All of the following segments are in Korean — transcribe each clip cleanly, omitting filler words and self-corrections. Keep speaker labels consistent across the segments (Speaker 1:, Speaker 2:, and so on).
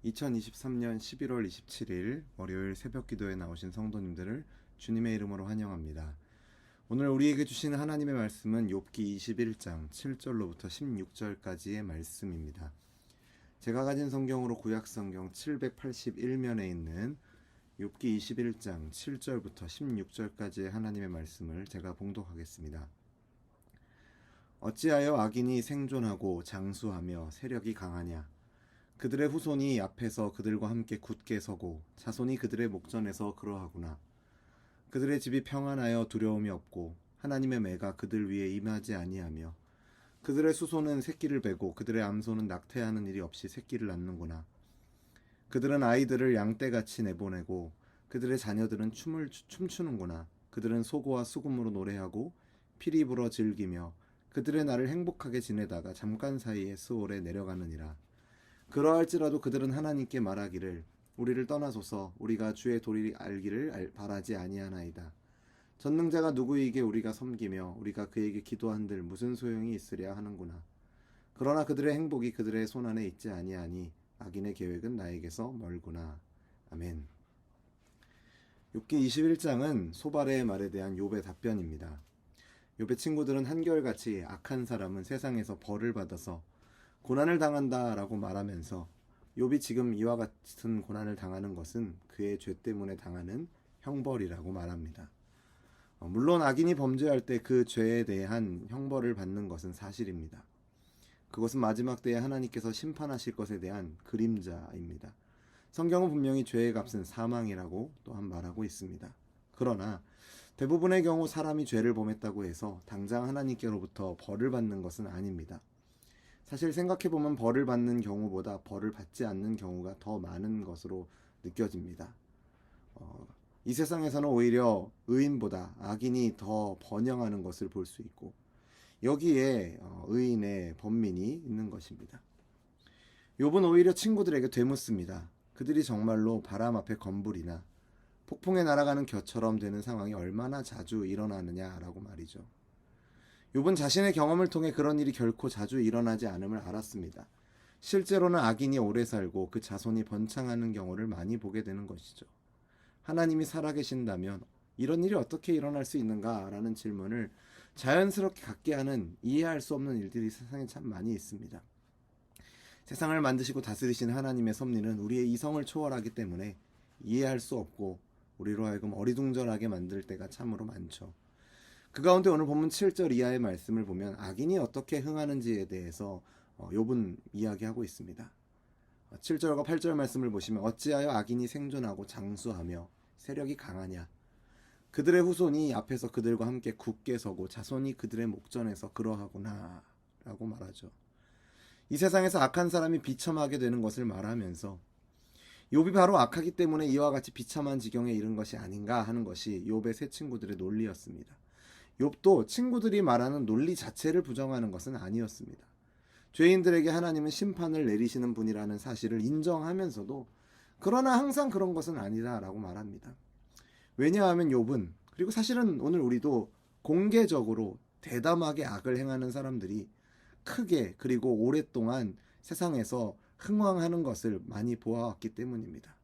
Speaker 1: 2023년 11월 27일 월요일 새벽 기도에 나오신 성도님들을 주님의 이름으로 환영합니다. 오늘 우리에게 주시는 하나님의 말씀은 욥기 21장 7절로부터 16절까지의 말씀입니다. 제가 가진 성경으로 구약 성경 781면에 있는 욥기 21장 7절부터 16절까지의 하나님의 말씀을 제가 봉독하겠습니다. 어찌하여 악인이 생존하고 장수하며 세력이 강하냐? 그들의 후손이 앞에서 그들과 함께 굳게 서고 자손이 그들의 목전에서 그러하구나. 그들의 집이 평안하여 두려움이 없고 하나님의 매가 그들 위에 임하지 아니하며 그들의 수소는 새끼를 베고 그들의 암소는 낙태하는 일이 없이 새끼를 낳는구나. 그들은 아이들을 양떼같이 내보내고 그들의 자녀들은 춤추는구나. 그들은 소고와 수금으로 노래하고 피리 불어 즐기며 그들의 날을 행복하게 지내다가 잠깐 사이에 스올에 내려가느니라. 그러할지라도 그들은 하나님께 말하기를 우리를 떠나소서 우리가 주의 도리를 알기를 바라지 아니하나이다. 전능자가 누구에게 우리가 섬기며 우리가 그에게 기도한들 무슨 소용이 있으랴 하는구나. 그러나 그들의 행복이 그들의 손안에 있지 아니하니 악인의 계획은 나에게서 멀구나. 아멘. 욥기 21장은 소발의 말에 대한 욥의 답변입니다. 욥의 친구들은 한결같이 악한 사람은 세상에서 벌을 받아서 고난을 당한다라고 말하면서 욥이 지금 이와 같은 고난을 당하는 것은 그의 죄 때문에 당하는 형벌이라고 말합니다. 물론 악인이 범죄할 때 그 죄에 대한 형벌을 받는 것은 사실입니다. 그것은 마지막 때에 하나님께서 심판하실 것에 대한 그림자입니다. 성경은 분명히 죄의 값은 사망이라고 또한 말하고 있습니다. 그러나 대부분의 경우 사람이 죄를 범했다고 해서 당장 하나님께로부터 벌을 받는 것은 아닙니다. 사실 생각해보면 벌을 받는 경우보다 벌을 받지 않는 경우가 더 많은 것으로 느껴집니다. 이 세상에서는 오히려 의인보다 악인이 더 번영하는 것을 볼 수 있고 여기에 의인의 번민이 있는 것입니다. 욥은 오히려 친구들에게 되묻습니다. 그들이 정말로 바람 앞에 건불이나 폭풍에 날아가는 겨처럼 되는 상황이 얼마나 자주 일어나느냐라고 말이죠. 욥은 자신의 경험을 통해 그런 일이 결코 자주 일어나지 않음을 알았습니다. 실제로는 악인이 오래 살고 그 자손이 번창하는 경우를 많이 보게 되는 것이죠. 하나님이 살아계신다면 이런 일이 어떻게 일어날 수 있는가라는 질문을 자연스럽게 갖게 하는 이해할 수 없는 일들이 세상에 참 많이 있습니다. 세상을 만드시고 다스리신 하나님의 섭리는 우리의 이성을 초월하기 때문에 이해할 수 없고 우리로 하여금 어리둥절하게 만들 때가 참으로 많죠. 그 가운데 오늘 본문 7절 이하의 말씀을 보면 악인이 어떻게 흥하는지에 대해서 욥은 이야기하고 있습니다. 7절과 8절 말씀을 보시면 어찌하여 악인이 생존하고 장수하며 세력이 강하냐. 그들의 후손이 앞에서 그들과 함께 굳게 서고 자손이 그들의 목전에서 그러하구나 라고 말하죠. 이 세상에서 악한 사람이 비참하게 되는 것을 말하면서 욥이 바로 악하기 때문에 이와 같이 비참한 지경에 이른 것이 아닌가 하는 것이 욥의 세 친구들의 논리였습니다. 욥도 친구들이 말하는 논리 자체를 부정하는 것은 아니었습니다. 죄인들에게 하나님은 심판을 내리시는 분이라는 사실을 인정하면서도 그러나 항상 그런 것은 아니다라고 말합니다. 왜냐하면 욥은 그리고 사실은 오늘 우리도 공개적으로 대담하게 악을 행하는 사람들이 크게 그리고 오랫동안 세상에서 흥왕하는 것을 많이 보아왔기 때문입니다.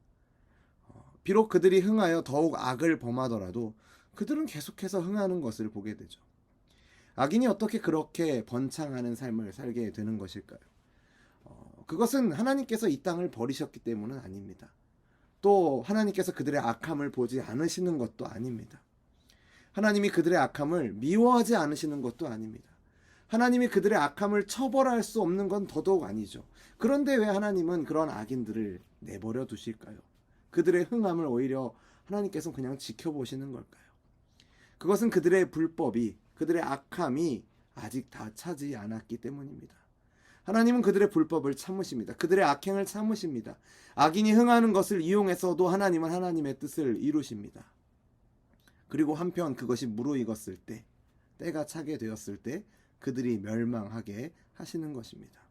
Speaker 1: 비록 그들이 흥하여 더욱 악을 범하더라도 그들은 계속해서 흥하는 것을 보게 되죠. 악인이 어떻게 그렇게 번창하는 삶을 살게 되는 것일까요? 그것은 하나님께서 이 땅을 버리셨기 때문은 아닙니다. 또 하나님께서 그들의 악함을 보지 않으시는 것도 아닙니다. 하나님이 그들의 악함을 미워하지 않으시는 것도 아닙니다. 하나님이 그들의 악함을 처벌할 수 없는 건 더더욱 아니죠. 그런데 왜 하나님은 그런 악인들을 내버려 두실까요? 그들의 흥함을 오히려 하나님께서 그냥 지켜보시는 걸까요? 그것은 그들의 불법이, 그들의 악함이 아직 다 차지 않았기 때문입니다. 하나님은 그들의 불법을 참으십니다. 그들의 악행을 참으십니다. 악인이 흥하는 것을 이용해서도 하나님은 하나님의 뜻을 이루십니다. 그리고 한편 그것이 무르익었을 때, 때가 차게 되었을 때 그들이 멸망하게 하시는 것입니다.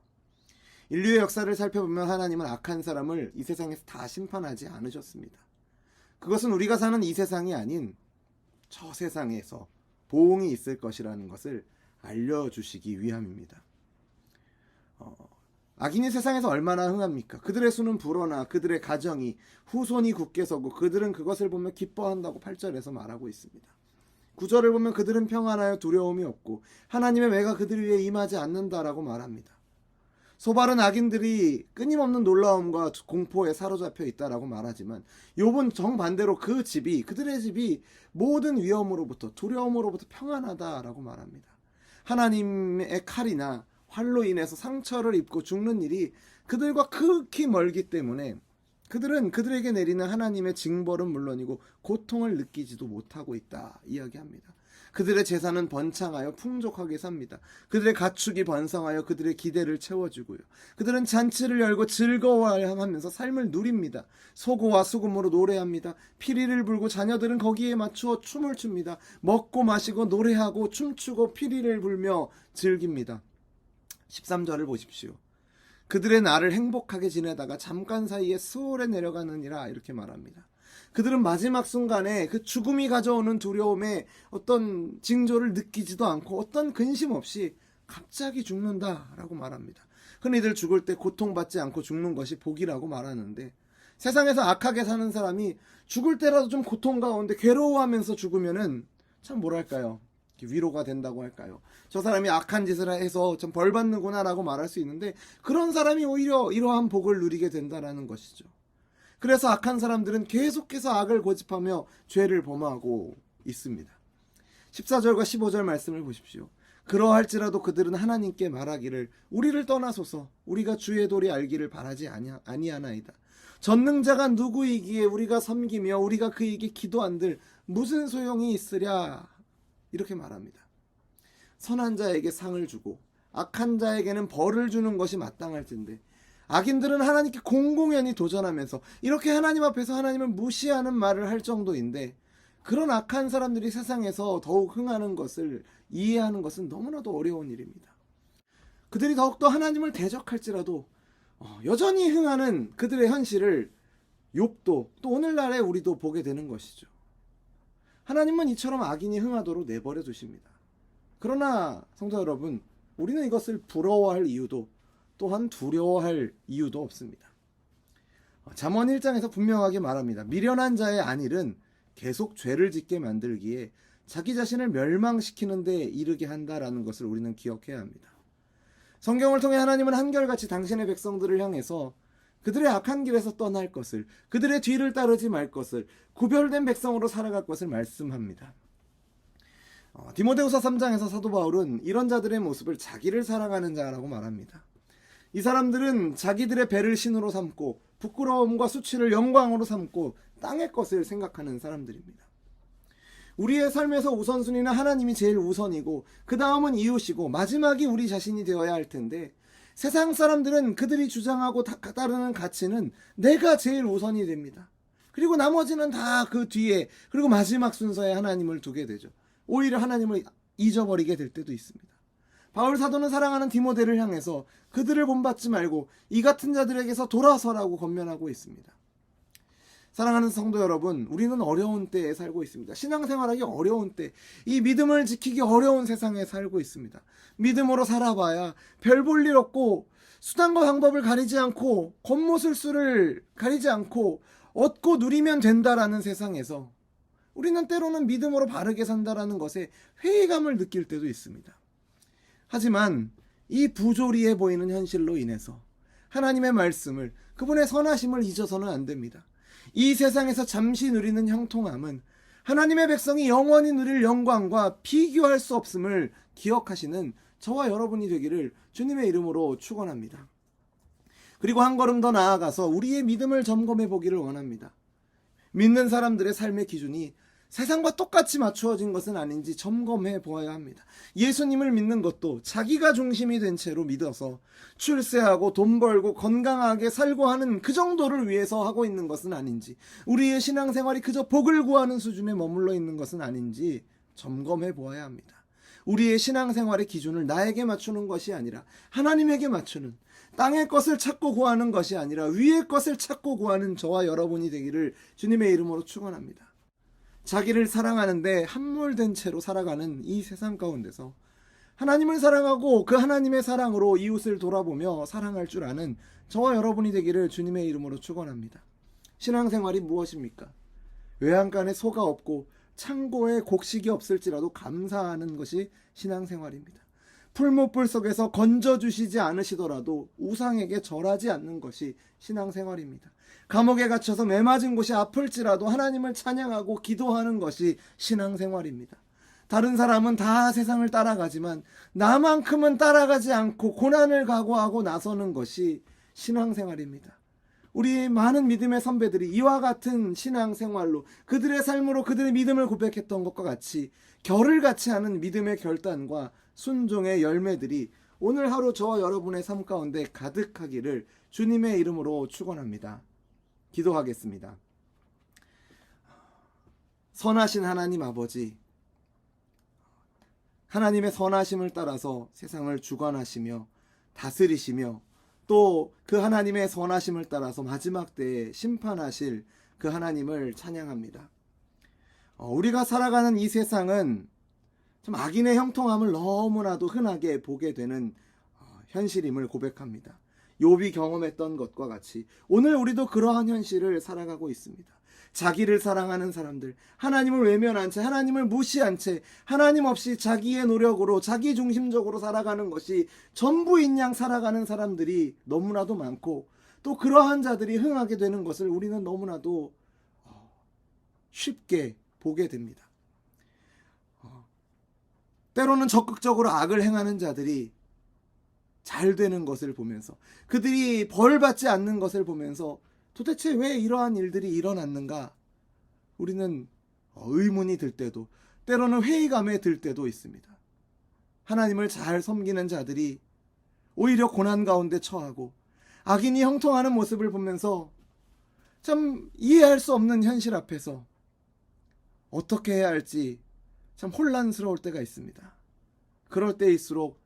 Speaker 1: 인류의 역사를 살펴보면 하나님은 악한 사람을 이 세상에서 다 심판하지 않으셨습니다. 그것은 우리가 사는 이 세상이 아닌 저 세상에서 보응이 있을 것이라는 것을 알려주시기 위함입니다. 악인이 세상에서 얼마나 흥합니까? 그들의 수는 불어나 그들의 가정이 후손이 굳게 서고 그들은 그것을 보며 기뻐한다고 8절에서 말하고 있습니다. 9절을 보면 그들은 평안하여 두려움이 없고 하나님의 매가 그들 위에 임하지 않는다라고 말합니다. 소발은 악인들이 끊임없는 놀라움과 공포에 사로잡혀 있다라고 말하지만 욥은 정반대로 그들의 집이 모든 위험으로부터 두려움으로부터 평안하다라고 말합니다. 하나님의 칼이나 활로 인해서 상처를 입고 죽는 일이 그들과 극히 멀기 때문에 그들은 그들에게 내리는 하나님의 징벌은 물론이고 고통을 느끼지도 못하고 있다 이야기합니다. 그들의 재산은 번창하여 풍족하게 삽니다. 그들의 가축이 번성하여 그들의 기대를 채워주고요. 그들은 잔치를 열고 즐거워하면서 삶을 누립니다. 소고와 수금으로 노래합니다. 피리를 불고 자녀들은 거기에 맞추어 춤을 춥니다. 먹고 마시고 노래하고 춤추고 피리를 불며 즐깁니다. 13절을 보십시오. 그들의 날을 행복하게 지내다가 잠깐 사이에 수월에 내려가느니라 이렇게 말합니다. 그들은 마지막 순간에 그 죽음이 가져오는 두려움에 어떤 징조를 느끼지도 않고 어떤 근심 없이 갑자기 죽는다라고 말합니다. 흔히들 죽을 때 고통받지 않고 죽는 것이 복이라고 말하는데 세상에서 악하게 사는 사람이 죽을 때라도 좀 고통 가운데 괴로워하면서 죽으면은 참 뭐랄까요? 위로가 된다고 할까요? 저 사람이 악한 짓을 해서 좀 벌 받는구나 라고 말할 수 있는데 그런 사람이 오히려 이러한 복을 누리게 된다는 것이죠. 그래서 악한 사람들은 계속해서 악을 고집하며 죄를 범하고 있습니다. 14절과 15절 말씀을 보십시오. 그러할지라도 그들은 하나님께 말하기를 우리를 떠나소서 우리가 주의 도리 알기를 바라지 아니하나이다. 전능자가 누구이기에 우리가 섬기며 우리가 그에게 기도한들 무슨 소용이 있으랴 이렇게 말합니다. 선한 자에게 상을 주고 악한 자에게는 벌을 주는 것이 마땅할 텐데 악인들은 하나님께 공공연히 도전하면서 이렇게 하나님 앞에서 하나님을 무시하는 말을 할 정도인데 그런 악한 사람들이 세상에서 더욱 흥하는 것을 이해하는 것은 너무나도 어려운 일입니다. 그들이 더욱더 하나님을 대적할지라도 여전히 흥하는 그들의 현실을 욥도 또 오늘날에 우리도 보게 되는 것이죠. 하나님은 이처럼 악인이 흥하도록 내버려 두십니다. 그러나 성도 여러분, 우리는 이것을 부러워할 이유도 또한 두려워할 이유도 없습니다. 잠언 1장에서 분명하게 말합니다. 미련한 자의 안일은 계속 죄를 짓게 만들기에 자기 자신을 멸망시키는 데 이르게 한다라는 것을 우리는 기억해야 합니다. 성경을 통해 하나님은 한결같이 당신의 백성들을 향해서 그들의 악한 길에서 떠날 것을, 그들의 뒤를 따르지 말 것을, 구별된 백성으로 살아갈 것을 말씀합니다. 디모데후서 3장에서 사도 바울은 이런 자들의 모습을 자기를 사랑하는 자라고 말합니다. 이 사람들은 자기들의 배를 신으로 삼고 부끄러움과 수치를 영광으로 삼고 땅의 것을 생각하는 사람들입니다. 우리의 삶에서 우선순위는 하나님이 제일 우선이고 그 다음은 이웃이고 마지막이 우리 자신이 되어야 할 텐데 세상 사람들은 그들이 주장하고 따르는 가치는 내가 제일 우선이 됩니다. 그리고 나머지는 다 그 뒤에 그리고 마지막 순서에 하나님을 두게 되죠. 오히려 하나님을 잊어버리게 될 때도 있습니다. 바울 사도는 사랑하는 디모데를 향해서 그들을 본받지 말고 이 같은 자들에게서 돌아서라고 권면하고 있습니다. 사랑하는 성도 여러분, 우리는 어려운 때에 살고 있습니다. 신앙생활하기 어려운 때, 이 믿음을 지키기 어려운 세상에 살고 있습니다. 믿음으로 살아봐야 별 볼 일 없고 수단과 방법을 가리지 않고 겉모술수를 가리지 않고 얻고 누리면 된다라는 세상에서 우리는 때로는 믿음으로 바르게 산다라는 것에 회의감을 느낄 때도 있습니다. 하지만 이 부조리해 보이는 현실로 인해서 하나님의 말씀을, 그분의 선하심을 잊어서는 안 됩니다. 이 세상에서 잠시 누리는 형통함은 하나님의 백성이 영원히 누릴 영광과 비교할 수 없음을 기억하시는 저와 여러분이 되기를 주님의 이름으로 축원합니다. 그리고 한 걸음 더 나아가서 우리의 믿음을 점검해 보기를 원합니다. 믿는 사람들의 삶의 기준이 세상과 똑같이 맞추어진 것은 아닌지 점검해 보아야 합니다. 예수님을 믿는 것도 자기가 중심이 된 채로 믿어서 출세하고 돈 벌고 건강하게 살고 하는 그 정도를 위해서 하고 있는 것은 아닌지, 우리의 신앙생활이 그저 복을 구하는 수준에 머물러 있는 것은 아닌지 점검해 보아야 합니다. 우리의 신앙생활의 기준을 나에게 맞추는 것이 아니라 하나님에게 맞추는, 땅의 것을 찾고 구하는 것이 아니라 위의 것을 찾고 구하는 저와 여러분이 되기를 주님의 이름으로 축원합니다. 자기를 사랑하는데 함몰된 채로 살아가는 이 세상 가운데서 하나님을 사랑하고 그 하나님의 사랑으로 이웃을 돌아보며 사랑할 줄 아는 저와 여러분이 되기를 주님의 이름으로 축원합니다. 신앙생활이 무엇입니까? 외양간에 소가 없고 창고에 곡식이 없을지라도 감사하는 것이 신앙생활입니다. 풀무불 속에서 건져주시지 않으시더라도 우상에게 절하지 않는 것이 신앙생활입니다. 감옥에 갇혀서 매맞은 곳이 아플지라도 하나님을 찬양하고 기도하는 것이 신앙생활입니다. 다른 사람은 다 세상을 따라가지만 나만큼은 따라가지 않고 고난을 각오하고 나서는 것이 신앙생활입니다. 우리 많은 믿음의 선배들이 이와 같은 신앙생활로 그들의 삶으로 그들의 믿음을 고백했던 것과 같이 결을 같이 하는 믿음의 결단과 순종의 열매들이 오늘 하루 저와 여러분의 삶 가운데 가득하기를 주님의 이름으로 축원합니다. 기도하겠습니다. 선하신 하나님 아버지, 하나님의 선하심을 따라서 세상을 주관하시며 다스리시며 또 그 하나님의 선하심을 따라서 마지막 때에 심판하실 그 하나님을 찬양합니다. 우리가 살아가는 이 세상은 참 악인의 형통함을 너무나도 흔하게 보게 되는 현실임을 고백합니다. 욥이 경험했던 것과 같이 오늘 우리도 그러한 현실을 살아가고 있습니다. 자기를 사랑하는 사람들, 하나님을 외면한 채, 하나님을 무시한 채, 하나님 없이 자기의 노력으로 자기 중심적으로 살아가는 것이 전부인 양 살아가는 사람들이 너무나도 많고 또 그러한 자들이 흥하게 되는 것을 우리는 너무나도 쉽게 보게 됩니다. 때로는 적극적으로 악을 행하는 자들이 잘 되는 것을 보면서 그들이 벌 받지 않는 것을 보면서 도대체 왜 이러한 일들이 일어났는가 우리는 의문이 들 때도 때로는 회의감에 들 때도 있습니다. 하나님을 잘 섬기는 자들이 오히려 고난 가운데 처하고 악인이 형통하는 모습을 보면서 참 이해할 수 없는 현실 앞에서 어떻게 해야 할지 참 혼란스러울 때가 있습니다. 그럴 때일수록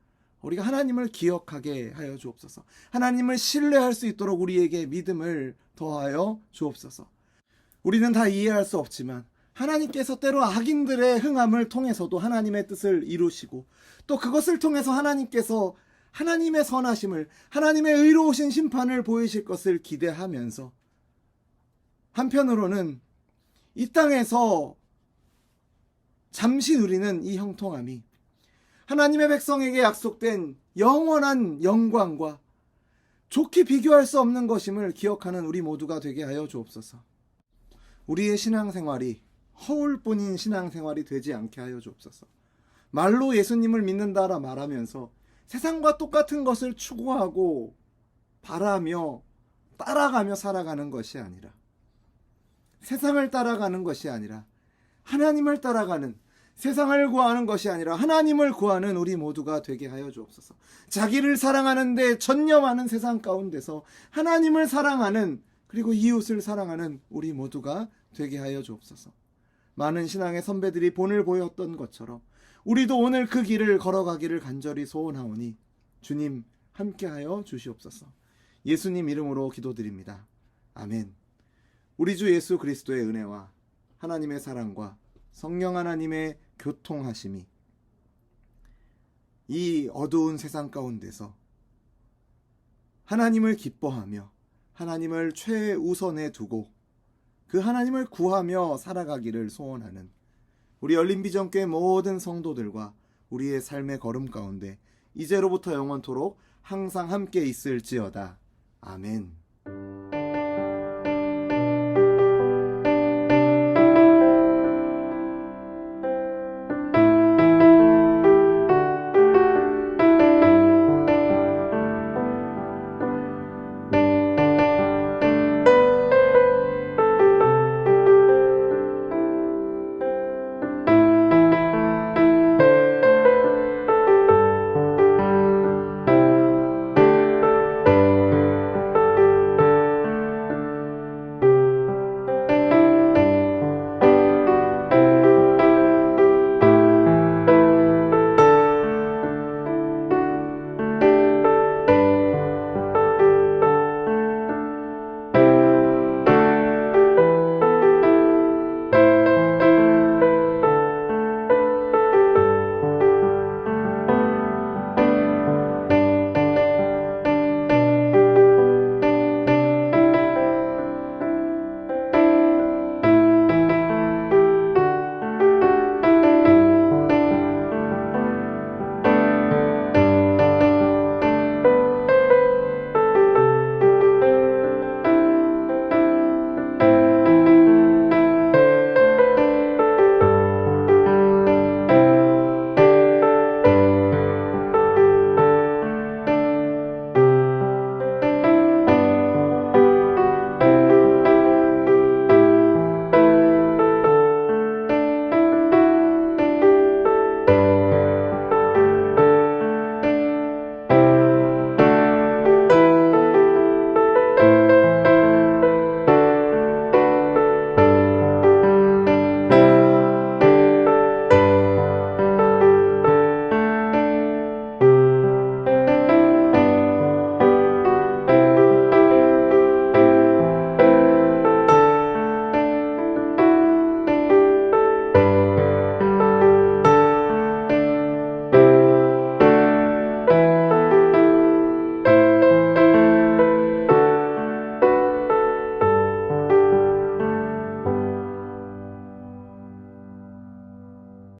Speaker 1: 우리가 하나님을 기억하게 하여 주옵소서. 하나님을 신뢰할 수 있도록 우리에게 믿음을 더하여 주옵소서. 우리는 다 이해할 수 없지만 하나님께서 때로 악인들의 흥함을 통해서도 하나님의 뜻을 이루시고 또 그것을 통해서 하나님께서 하나님의 선하심을, 하나님의 의로우신 심판을 보이실 것을 기대하면서 한편으로는 이 땅에서 잠시 누리는 이 형통함이 하나님의 백성에게 약속된 영원한 영광과 좋게 비교할 수 없는 것임을 기억하는 우리 모두가 되게 하여 주옵소서. 우리의 신앙생활이 허울뿐인 신앙생활이 되지 않게 하여 주옵소서. 말로 예수님을 믿는다라 말하면서 세상과 똑같은 것을 추구하고 바라며 따라가며 살아가는 것이 아니라 세상을 따라가는 것이 아니라 하나님을 따라가는 세상을 구하는 것이 아니라 하나님을 구하는 우리 모두가 되게 하여 주옵소서. 자기를 사랑하는데 전념하는 세상 가운데서 하나님을 사랑하는 그리고 이웃을 사랑하는 우리 모두가 되게 하여 주옵소서. 많은 신앙의 선배들이 본을 보였던 것처럼 우리도 오늘 그 길을 걸어가기를 간절히 소원하오니 주님 함께하여 주시옵소서. 예수님 이름으로 기도드립니다. 아멘. 우리 주 예수 그리스도의 은혜와 하나님의 사랑과 성령 하나님의 교통하심이 이 어두운 세상 가운데서 하나님을 기뻐하며 하나님을 최우선에 두고 그 하나님을 구하며 살아가기를 소원하는 우리 열린비전교회 모든 성도들과 우리의 삶의 걸음 가운데 이제로부터 영원토록 항상 함께 있을지어다. 아멘.